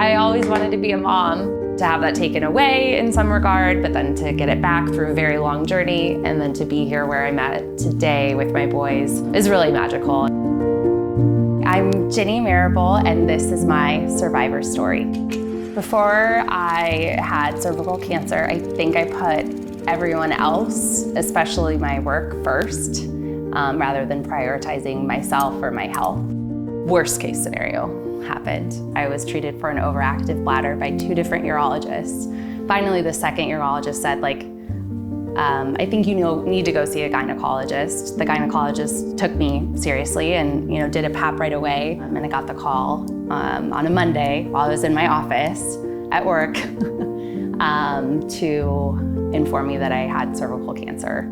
I always wanted to be a mom, to have that taken away in some regard, but then to get it back through a very long journey, and then to be here where I'm at today with my boys is really magical. I'm Ginny Marable, and this is my survivor story. Before I had cervical cancer, I think I put everyone else, especially my work, first, rather than prioritizing myself or my health. Worst case scenario happened. I was treated for an overactive bladder by 2 different urologists. Finally, the second urologist said, I think you need to go see a gynecologist. The gynecologist took me seriously and did a PAP right away. And I got the call on a Monday while I was in my office at work to inform me that I had cervical cancer.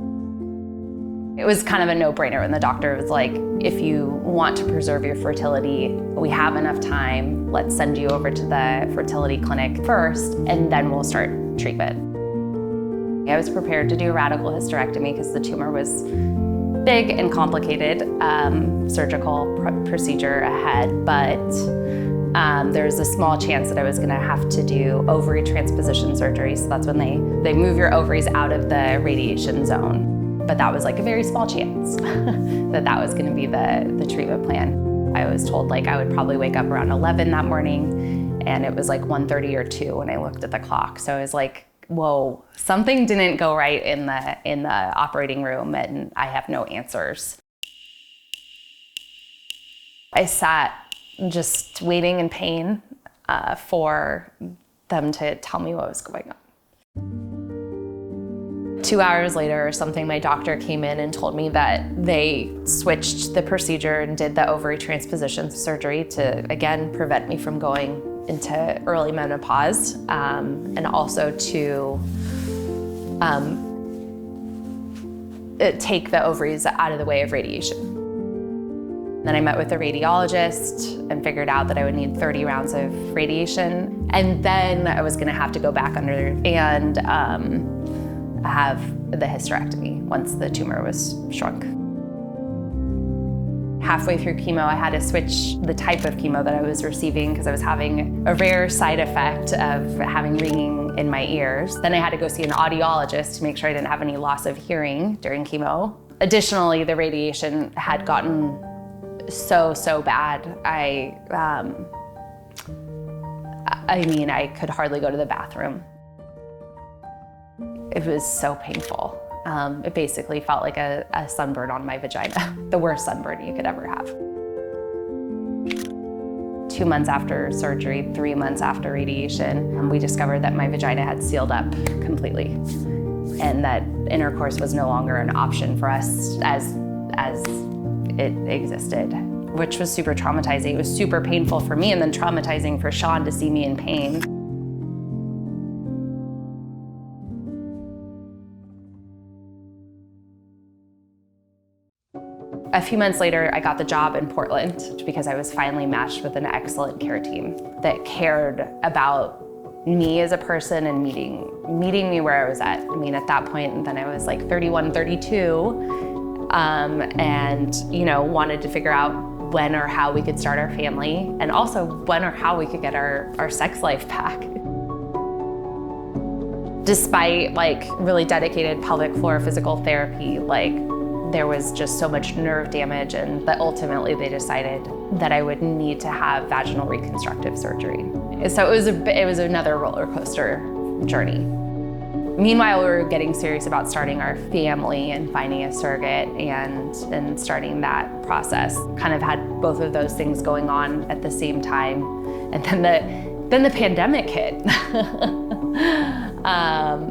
It was kind of a no-brainer, and the doctor was like, if you want to preserve your fertility, we have enough time. Let's send you over to the fertility clinic first, and then we'll start treatment. I was prepared to do a radical hysterectomy because the tumor was big and complicated, surgical procedure ahead, but there was a small chance that I was gonna have to do ovary transposition surgery. So that's when they move your ovaries out of the radiation zone. But that was like a very small chance that was gonna be the treatment plan. I was told I would probably wake up around 11 that morning, and it was like 1:30 or 2 when I looked at the clock. So I was like, whoa, something didn't go right in the operating room, and I have no answers. I sat just waiting in pain for them to tell me what was going on. 2 hours later or something, my doctor came in and told me that they switched the procedure and did the ovary transposition surgery to, again, prevent me from going into early menopause, and also to take the ovaries out of the way of radiation. Then I met with a radiologist and figured out that I would need 30 rounds of radiation, and then I was gonna have to go back under and have the hysterectomy once the tumor was shrunk. Halfway through chemo, I had to switch the type of chemo that I was receiving because I was having a rare side effect of having ringing in my ears. Then I had to go see an audiologist to make sure I didn't have any loss of hearing during chemo. Additionally, the radiation had gotten so bad. I could hardly go to the bathroom. It was so painful. It basically felt like a sunburn on my vagina, the worst sunburn you could ever have. 2 months after surgery, 3 months after radiation, we discovered that my vagina had sealed up completely, and that intercourse was no longer an option for us as it existed, which was super traumatizing. It was super painful for me, and then traumatizing for Sean to see me in pain. A few months later, I got the job in Portland because I was finally matched with an excellent care team that cared about me as a person and meeting me where I was at. At that point, then I was like 31, 32, and wanted to figure out when or how we could start our family, and also when or how we could get our sex life back. Despite really dedicated pelvic floor physical therapy, there was just so much nerve damage, and that ultimately they decided that I would need to have vaginal reconstructive surgery. So it was another roller coaster journey. Meanwhile, we were getting serious about starting our family and finding a surrogate and starting that process. Kind of had both of those things going on at the same time, and then the pandemic hit.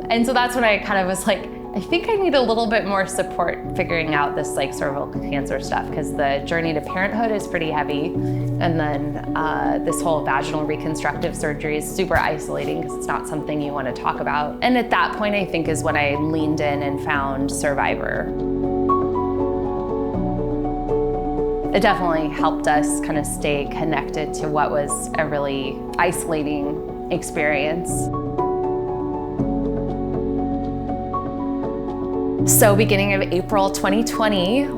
And so that's when I kind of was like, I think I need a little bit more support figuring out this cervical cancer stuff, because the journey to parenthood is pretty heavy. And then this whole vaginal reconstructive surgery is super isolating because it's not something you want to talk about. And at that point, I think is when I leaned in and found Survivor. It definitely helped us kind of stay connected to what was a really isolating experience. So beginning of April 2020,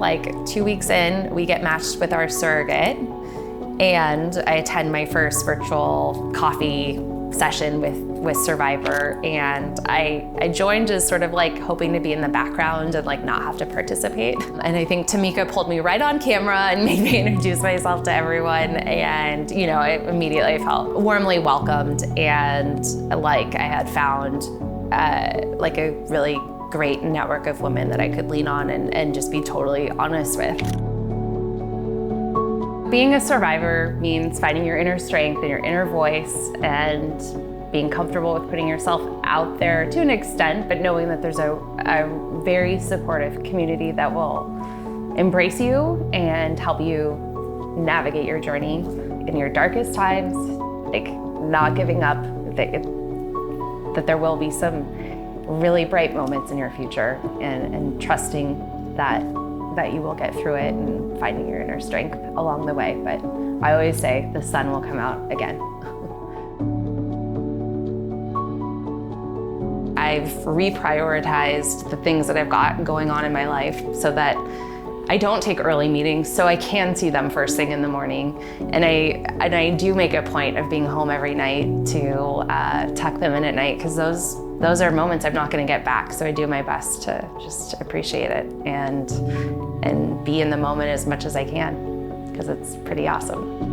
2 weeks in, we get matched with our surrogate. And I attend my first virtual coffee session with Survivor, and I joined as sort of like hoping to be in the background and like not have to participate. And I think Tamika pulled me right on camera and made me introduce myself to everyone, and you know, I immediately felt warmly welcomed and like I had found like a really great network of women that I could lean on and just be totally honest with. Being a survivor means finding your inner strength and your inner voice and being comfortable with putting yourself out there to an extent, but knowing that there's a very supportive community that will embrace you and help you navigate your journey in your darkest times, like not giving up, that there will be some really bright moments in your future, and trusting that you will get through it and finding your inner strength along the way. But I always say the sun will come out again. I've reprioritized the things that I've got going on in my life so that I don't take early meetings, so I can see them first thing in the morning. And I do make a point of being home every night to tuck them in at night, because those are moments I'm not going to get back. So I do my best to just appreciate it and be in the moment as much as I can, because it's pretty awesome.